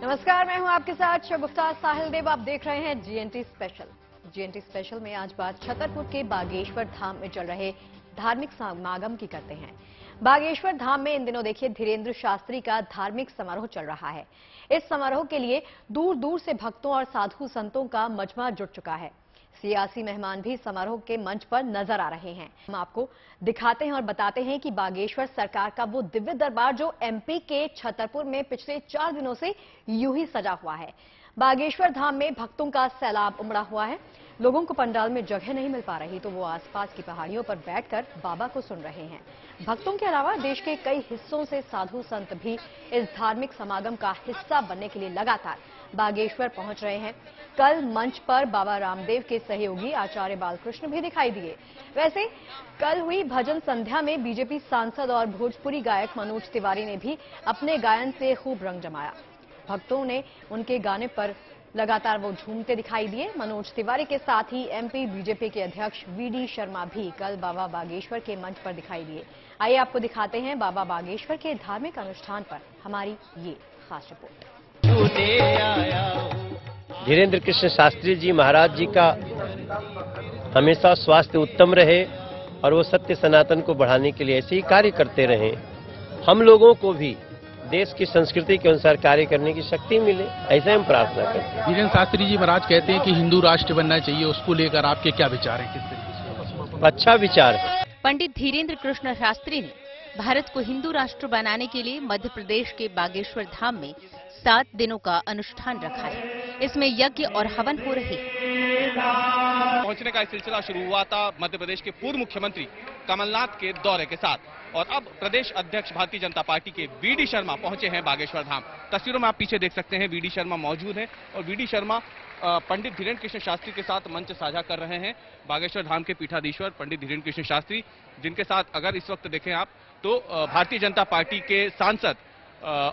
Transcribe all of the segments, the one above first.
नमस्कार, मैं हूं आपके साथ शगुफ्ता साहिल देव। आप देख रहे हैं जीएनटी स्पेशल। जीएनटी स्पेशल में आज बात छतरपुर के बागेश्वर धाम में चल रहे धार्मिक समागम की करते हैं। बागेश्वर धाम में इन दिनों देखिए धीरेन्द्र शास्त्री का धार्मिक समारोह चल रहा है। इस समारोह के लिए दूर दूर से भक्तों और साधु संतों का मजमा जुट चुका है। सियासी मेहमान भी समारोह के मंच पर नजर आ रहे हैं। हम आपको दिखाते हैं और बताते हैं कि बागेश्वर सरकार का वो दिव्य दरबार जो एमपी के छतरपुर में पिछले 4 दिनों से यूं ही सजा हुआ है। बागेश्वर धाम में भक्तों का सैलाब उमड़ा हुआ है। लोगों को पंडाल में जगह नहीं मिल पा रही तो वो आसपास की पहाड़ियों पर बैठकर बाबा को सुन रहे हैं। भक्तों के अलावा देश के कई हिस्सों से साधु संत भी इस धार्मिक समागम का हिस्सा बनने के लिए लगातार बागेश्वर पहुंच रहे हैं। कल मंच पर बाबा रामदेव के सहयोगी आचार्य बालकृष्ण भी दिखाई दिए। वैसे कल हुई भजन संध्या में बीजेपी सांसद और भोजपुरी गायक मनोज तिवारी ने भी अपने गायन से खूब रंग जमाया। भक्तों ने उनके गाने पर लगातार वो झूमते दिखाई दिए। मनोज तिवारी के साथ ही एमपी बीजेपी के अध्यक्ष वीडी शर्मा भी कल बाबा बागेश्वर के मंच पर दिखाई दिए। आइए आपको दिखाते हैं बाबा बागेश्वर के धार्मिक अनुष्ठान पर हमारी ये खास रिपोर्ट। धीरेन्द्र कृष्ण शास्त्री जी महाराज जी का हमेशा स्वास्थ्य उत्तम रहे और वो सत्य सनातन को बढ़ाने के लिए ऐसे ही कार्य करते रहे। हम लोगों को भी देश की संस्कृति के अनुसार कार्य करने की शक्ति मिले, ऐसे हम प्रार्थना करते हैं। धीरेन्द्र शास्त्री जी महाराज कहते हैं कि हिंदू राष्ट्र बनना चाहिए, उसको लेकर आपके क्या विचार हैं? किस तरीके से? अच्छा विचार है। पंडित धीरेन्द्र कृष्ण शास्त्री ने भारत को हिंदू राष्ट्र बनाने के लिए मध्य प्रदेश के बागेश्वर धाम में 7 दिनों का अनुष्ठान रखा है। इसमें यज्ञ और हवन हो रहे हैं। पहुंचने का सिलसिला शुरू हुआ था मध्य प्रदेश के पूर्व मुख्यमंत्री कमलनाथ के दौरे के साथ और अब प्रदेश अध्यक्ष भारतीय जनता पार्टी के वीडी शर्मा पहुंचे हैं बागेश्वर धाम। तस्वीरों में आप पीछे देख सकते हैं वीडी शर्मा मौजूद हैं और वीडी शर्मा पंडित धीरेन्द्र कृष्ण शास्त्री के साथ मंच साझा कर रहे हैं। बागेश्वर धाम के पीठाधीश्वर पंडित धीरेन्द्र कृष्ण शास्त्री, जिनके साथ अगर इस वक्त देखें आप तो भारतीय जनता पार्टी के सांसद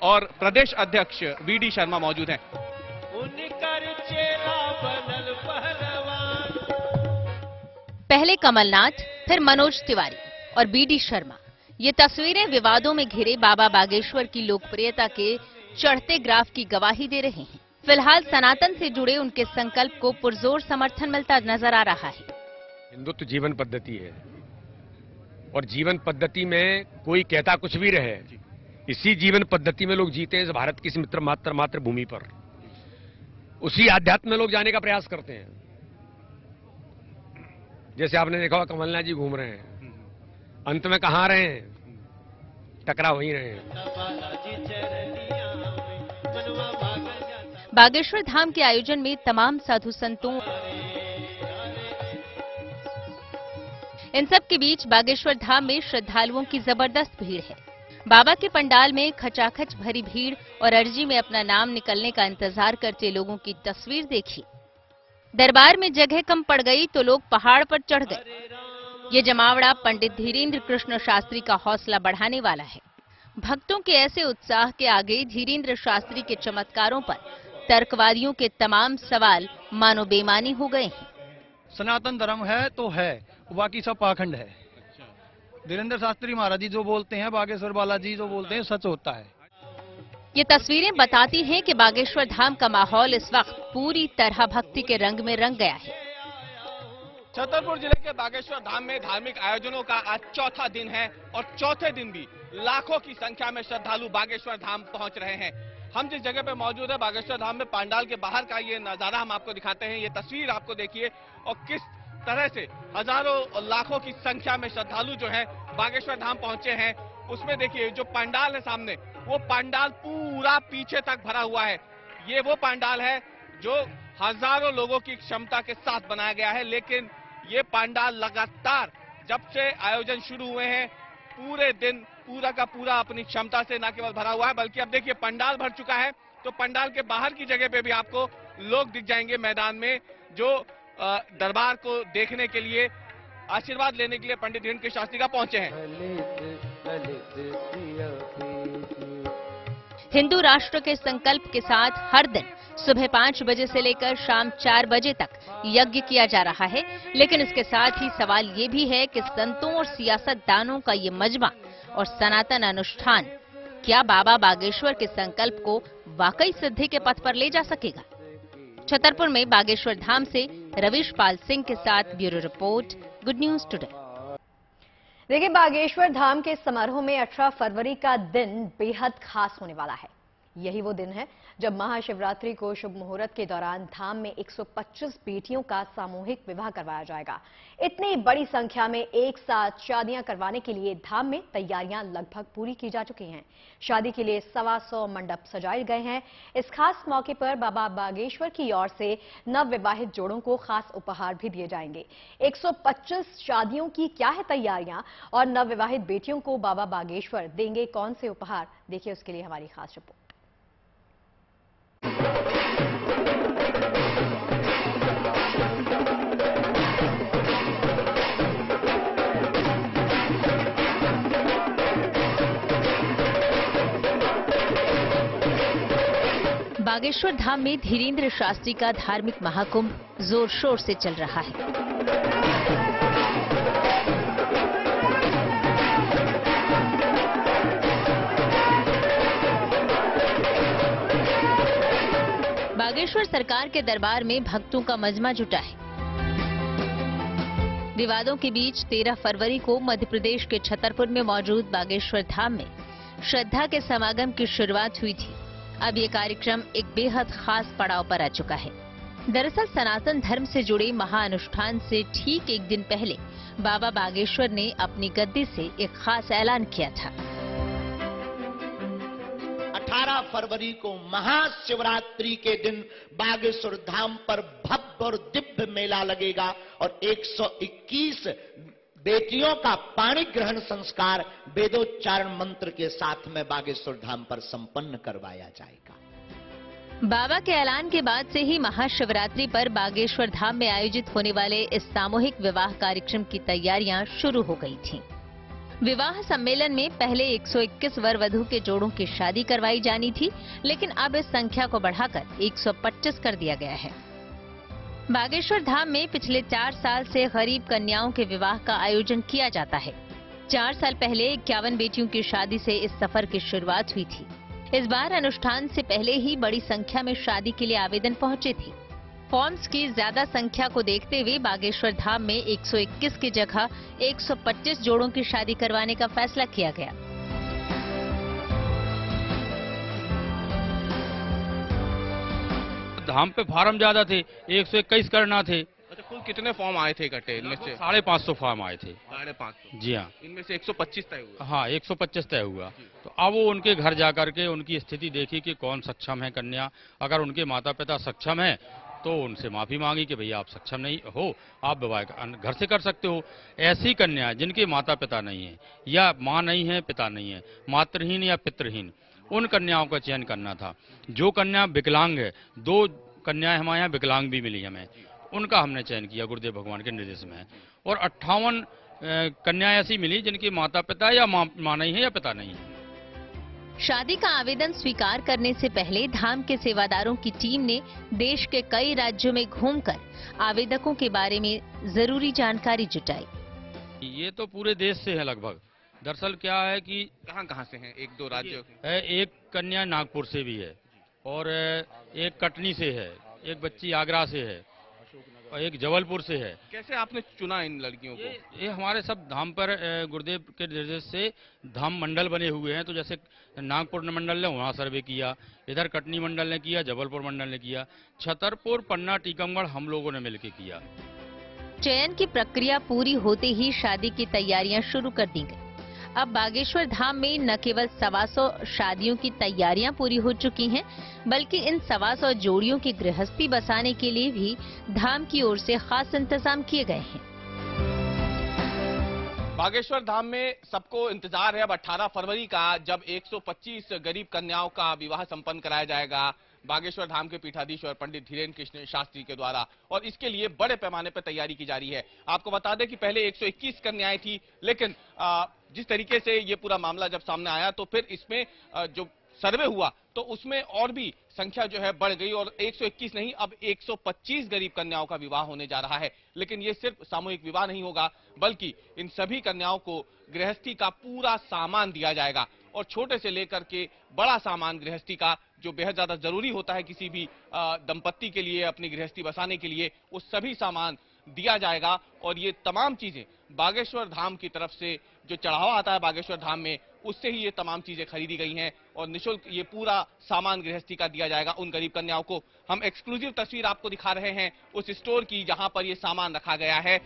और प्रदेश अध्यक्ष वीडी शर्मा मौजूद हैं। पहले कमलनाथ, फिर मनोज तिवारी और वीडी शर्मा। ये तस्वीरें विवादों में घिरे बाबा बागेश्वर की लोकप्रियता के चढ़ते ग्राफ की गवाही दे रहे हैं। फिलहाल सनातन से जुड़े उनके संकल्प को पुरजोर समर्थन मिलता नजर आ रहा है। हिंदुत्व जीवन पद्धति है और जीवन पद्धति में कोई कहता कुछ भी रहे, इसी जीवन पद्धति में लोग जीते हैं। भारत की मात्र भूमि पर उसी आध्यात्म में लोग जाने का प्रयास करते हैं। जैसे आपने देखा होगा कमलनाथ जी घूम रहे हैं, अंत में कहां रहे हैं? टकरा वहीं रहे हैं। बागेश्वर धाम के आयोजन में तमाम साधु संतों इन सब के बीच बागेश्वर धाम में श्रद्धालुओं की जबरदस्त भीड़ है। बाबा के पंडाल में खचाखच भरी भीड़ और अर्जी में अपना नाम निकलने का इंतजार करते लोगों की तस्वीर देखिए। दरबार में जगह कम पड़ गई तो लोग पहाड़ पर चढ़ गए। ये जमावड़ा पंडित धीरेन्द्र कृष्ण शास्त्री का हौसला बढ़ाने वाला है। भक्तों के ऐसे उत्साह के आगे धीरेन्द्र शास्त्री के चमत्कारों पर तर्कवादियों के तमाम सवाल मानो बेमानी हो गए हैं। सनातन धर्म है तो है, बाकी सब पाखंड है। धीरेन्द्र शास्त्री महाराज जी जो बोलते हैं, बागेश्वर बालाजी जो बोलते हैं, सच होता है। ये तस्वीरें बताती हैं कि बागेश्वर धाम का माहौल इस वक्त पूरी तरह भक्ति के रंग में रंग गया है। छतरपुर जिले के बागेश्वर धाम में धार्मिक आयोजनों का आज चौथा दिन है और चौथे दिन भी लाखों की संख्या में श्रद्धालु बागेश्वर धाम पहुंच रहे हैं। हम जिस जगह पे मौजूद है बागेश्वर धाम में पंडाल के बाहर का ये नजारा हम आपको दिखाते हैं। ये तस्वीर आपको देखिए और किस तरह से हजारों और लाखों की संख्या में श्रद्धालु जो हैं बागेश्वर धाम पहुंचे हैं। उसमें देखिए जो पंडाल है सामने, वो पंडाल पूरा पीछे तक भरा हुआ है। ये वो पंडाल है जो हजारों लोगों की क्षमता के साथ बनाया गया है, लेकिन ये पंडाल लगातार जब से आयोजन शुरू हुए हैं पूरे दिन पूरा का पूरा अपनी क्षमता से न केवल भरा हुआ है, बल्कि अब देखिए पंडाल भर चुका है तो पंडाल के बाहर की जगह पे भी आपको लोग दिख जाएंगे मैदान में, जो दरबार को देखने के लिए, आशीर्वाद लेने के लिए पंडित धीरेन्द्र कृष्ण शास्त्री का पहुंचे हैं। हिंदू राष्ट्र के संकल्प के साथ हर दिन सुबह 5 बजे से लेकर शाम 4 बजे तक यज्ञ किया जा रहा है। लेकिन इसके साथ ही सवाल ये भी है कि संतों और सियासतदानों का ये मजमा और सनातन अनुष्ठान क्या बाबा बागेश्वर के संकल्प को वाकई सिद्धि के पथ पर ले जा सकेगा? छतरपुर में बागेश्वर धाम से रवीश पाल सिंह के साथ bureau report, good news today. देखिए, बागेश्वर धाम के समारोह में 18 फरवरी का दिन बेहद खास होने वाला है। यही वो दिन है जब महाशिवरात्रि को शुभ मुहूर्त के दौरान धाम में 125 बेटियों का सामूहिक विवाह करवाया जाएगा। इतनी बड़ी संख्या में एक साथ शादियां करवाने के लिए धाम में तैयारियां लगभग पूरी की जा चुकी हैं। शादी के लिए 125 मंडप सजाए गए हैं। इस खास मौके पर बाबा बागेश्वर की ओर से नवविवाहित जोड़ों को खास उपहार भी दिए जाएंगे। 125 शादियों की क्या है तैयारियां और नवविवाहित बेटियों को बाबा बागेश्वर देंगे कौन से उपहार, देखिए उसके लिए हमारी खास रिपोर्ट। बागेश्वर धाम में धीरेन्द्र शास्त्री का धार्मिक महाकुंभ जोर शोर से चल रहा है। बागेश्वर सरकार के दरबार में भक्तों का मजमा जुटा है। विवादों के बीच 13 फरवरी को मध्य प्रदेश के छतरपुर में मौजूद बागेश्वर धाम में श्रद्धा के समागम की शुरुआत हुई थी। अब ये कार्यक्रम एक बेहद खास पड़ाव पर आ चुका है। दरअसल सनातन धर्म से जुड़े महाअनुष्ठान से ठीक एक दिन पहले बाबा बागेश्वर ने अपनी गद्दी से एक खास ऐलान किया था। 18 फरवरी को महाशिवरात्रि के दिन बागेश्वर धाम पर भव्य और दिव्य मेला लगेगा और 121 बेटियों का पाणी ग्रहण संस्कार वेदोच्चारण मंत्र के साथ में बागेश्वर धाम पर संपन्न करवाया जाएगा। बाबा के ऐलान के बाद से ही महाशिवरात्रि पर बागेश्वर धाम में आयोजित होने वाले इस सामूहिक विवाह कार्यक्रम की तैयारियां शुरू हो गई थीं। विवाह सम्मेलन में पहले 121 वर वधू के जोड़ों की शादी करवाई जानी थी, लेकिन अब इस संख्या को बढ़ाकर 125 कर दिया गया है। बागेश्वर धाम में पिछले 4 साल से गरीब कन्याओं के विवाह का आयोजन किया जाता है। 4 साल पहले 51 बेटियों की शादी से इस सफर की शुरुआत हुई थी। इस बार अनुष्ठान से पहले ही बड़ी संख्या में शादी के लिए आवेदन पहुंचे थे। फॉर्म्स की ज्यादा संख्या को देखते हुए बागेश्वर धाम में 121 की जगह 125 जोड़ों की शादी करवाने का फैसला किया गया। धाम पे फार्म ज्यादा थे, 121 करना थे। अच्छा, कुल कितने फॉर्म आए थे इकट्ठे? इनमें से 550 फॉर्म आए थे। 550? जी हाँ। इनमें से 125 तय हुआ? हाँ, 125 तय हुआ। तो अब वो उनके घर जाकर के उनकी स्थिति देखी कि कौन सक्षम है कन्या। अगर उनके माता पिता सक्षम है तो उनसे माफी मांगी कि भैया आप सक्षम नहीं हो, आप विवाह घर से कर सकते हो। ऐसी कन्या जिनके माता पिता नहीं है या माँ नहीं है पिता नहीं है, मातृहीन या पितृहीन, उन कन्याओं का चयन करना था। जो कन्या विकलांग है, 2 कन्याएं हमारे यहाँ विकलांग भी मिली हमें, उनका हमने चयन किया गुरुदेव भगवान के निर्देश में। और 58 कन्याएं ऐसी मिली जिनके माता पिता या माँ नहीं है या पिता नहीं है। शादी का आवेदन स्वीकार करने से पहले धाम के सेवादारों की टीम ने देश के कई राज्यों में घूमकर आवेदकों के बारे में जरूरी जानकारी जुटाई। ये तो पूरे देश से है लगभग। दरअसल क्या है कि कहाँ से हैं? 1-2 राज्य? एक कन्या नागपुर से भी है और एक कटनी से है, एक बच्ची आगरा से है और एक जबलपुर से है। कैसे आपने चुना इन लड़कियों को? ये हमारे सब धाम पर गुरुदेव के निर्देश से धाम मंडल बने हुए हैं। तो जैसे नागपुर मंडल ने वहाँ सर्वे किया, इधर कटनी मंडल ने किया, जबलपुर मंडल ने किया, छतरपुर, पन्ना, टीकमगढ़ हम लोगों ने मिलकर किया। चयन की प्रक्रिया पूरी होते ही शादी की तैयारियां शुरू कर दी गई। अब बागेश्वर धाम में न केवल 125 शादियों की तैयारियां पूरी हो चुकी हैं, बल्कि इन 125 जोड़ियों की गृहस्थी बसाने के लिए भी धाम की ओर से खास इंतजाम किए गए हैं। बागेश्वर धाम में सबको इंतजार है अब 18 फरवरी का, जब 125 गरीब कन्याओं का विवाह संपन्न कराया जाएगा बागेश्वर धाम के पीठाधीश्वर पंडित धीरेन्द्र कृष्ण शास्त्री के द्वारा, और इसके लिए बड़े पैमाने पर तैयारी की जा रही है। आपको बता दें कि पहले 121 कन्याएं थी, लेकिन जिस तरीके से ये पूरा मामला जब सामने आया तो फिर इसमें जो सर्वे हुआ तो उसमें और भी संख्या जो है बढ़ गई और 121 नहीं अब 125 गरीब कन्याओं का विवाह होने जा रहा है। लेकिन ये सिर्फ सामूहिक विवाह नहीं होगा, बल्कि इन सभी कन्याओं को गृहस्थी का पूरा सामान दिया जाएगा और छोटे से लेकर के बड़ा सामान गृहस्थी का जो बेहद ज्यादा जरूरी होता है किसी भी दंपत्ति के लिए, अपनी गृहस्थी बसाने के लिए, वो सभी सामान दिया जाएगा। और ये तमाम चीजें बागेश्वर धाम की तरफ से जो चढ़ावा आता है बागेश्वर धाम में, उससे ही ये तमाम चीजें खरीदी गई हैं और निःशुल्क ये पूरा सामान गृहस्थी का दिया जाएगा उन गरीब कन्याओं को। हम एक्सक्लूसिव तस्वीर आपको दिखा रहे हैं उस स्टोर की जहां पर ये सामान रखा गया है।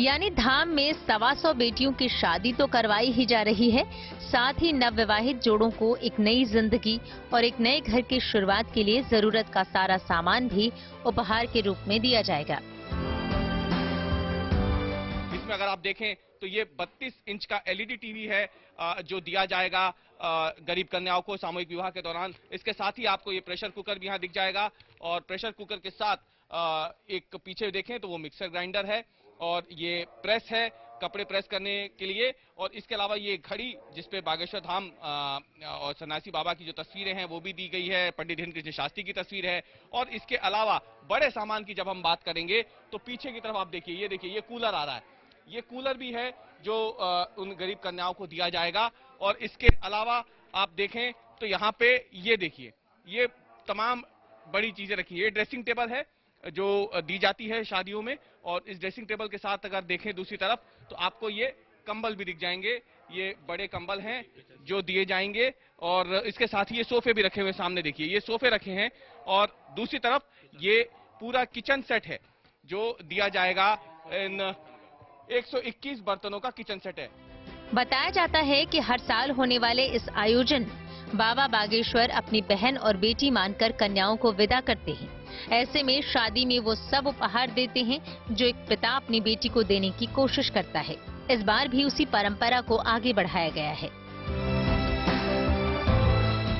यानी धाम में 125 बेटियों की शादी तो करवाई ही जा रही है, साथ ही नवविवाहित जोड़ों को एक नई जिंदगी और एक नए घर की शुरुआत के लिए जरूरत का सारा सामान भी उपहार के रूप में दिया जाएगा। इसमें अगर आप देखें तो ये 32 इंच का LED टीवी है जो दिया जाएगा गरीब कन्याओं को सामूहिक विवाह के दौरान। इसके साथ ही आपको ये प्रेशर कुकर भी यहाँ दिख जाएगा और प्रेशर कुकर के साथ एक पीछे देखें तो वो मिक्सर ग्राइंडर है और ये प्रेस है कपड़े प्रेस करने के लिए। और इसके अलावा ये घड़ी जिसपे बागेश्वर धाम और सन्यासी बाबा की जो तस्वीरें हैं वो भी दी गई है, पंडित धीरेन्द्र कृष्ण शास्त्री की तस्वीर है। और इसके अलावा बड़े सामान की जब हम बात करेंगे तो पीछे की तरफ आप देखिए, ये देखिए ये कूलर आ रहा है, ये कूलर भी है जो उन गरीब कन्याओं को दिया जाएगा। और इसके अलावा आप देखें तो यहाँ पे ये देखिए ये तमाम बड़ी चीजें रखी है। ये ड्रेसिंग टेबल है जो दी जाती है शादियों में और इस ड्रेसिंग टेबल के साथ अगर देखें दूसरी तरफ तो आपको ये कंबल भी दिख जाएंगे, ये बड़े कंबल हैं जो दिए जाएंगे। और इसके साथ ही ये सोफे भी रखे हुए सामने देखिए, ये सोफे रखे हैं। और दूसरी तरफ ये पूरा किचन सेट है जो दिया जाएगा। इन 121 बर्तनों का किचन सेट है। बताया जाता है कि हर साल होने वाले इस आयोजन बाबा बागेश्वर अपनी बहन और बेटी मानकर कन्याओं को विदा करते हैं। ऐसे में शादी में वो सब उपहार देते हैं जो एक पिता अपनी बेटी को देने की कोशिश करता है। इस बार भी उसी परंपरा को आगे बढ़ाया गया है।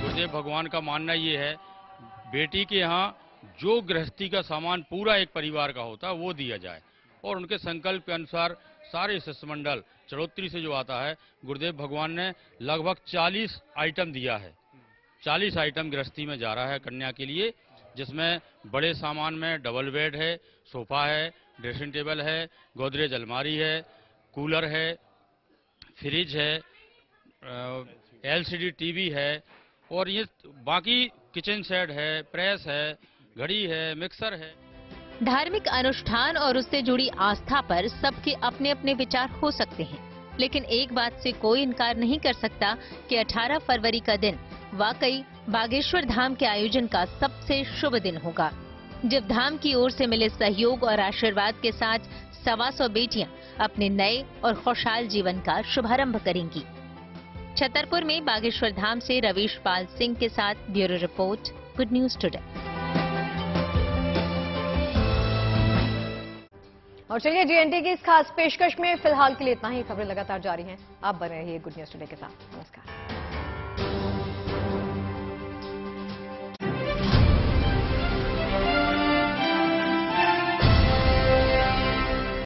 गुरुदेव भगवान का मानना ये है बेटी के यहाँ जो गृहस्थी का सामान पूरा एक परिवार का होता है वो दिया जाए और उनके संकल्प के अनुसार सारे शिष्टमंडल चढ़ोतरी से जो आता है, गुरुदेव भगवान ने लगभग 40 आइटम दिया है। 40 आइटम गृहस्थी में जा रहा है कन्या के लिए, जिसमें बड़े सामान में डबल बेड है, सोफा है, ड्रेसिंग टेबल है, गोदरेज अलमारी है, कूलर है, फ्रिज है, LCD टीवी है और ये बाकी किचन सेट है, प्रेस है, घड़ी है, मिक्सर है। धार्मिक अनुष्ठान और उससे जुड़ी आस्था पर सबके अपने अपने विचार हो सकते हैं, लेकिन एक बात से कोई इनकार नहीं कर सकता कि 18 फरवरी का दिन वाकई बागेश्वर धाम के आयोजन का सबसे शुभ दिन होगा, जब धाम की ओर से मिले सहयोग और आशीर्वाद के साथ 125 बेटियां अपने नए और खुशहाल जीवन का शुभारंभ करेंगी। छतरपुर में बागेश्वर धाम से रवीश पाल सिंह के साथ bureau report, good news today. और चलिए GNT की इस खास पेशकश में फिलहाल के लिए इतना ही। खबरें लगातार जारी हैं, आप बने रहिए गुड न्यूज टुडे के साथ। नमस्कार।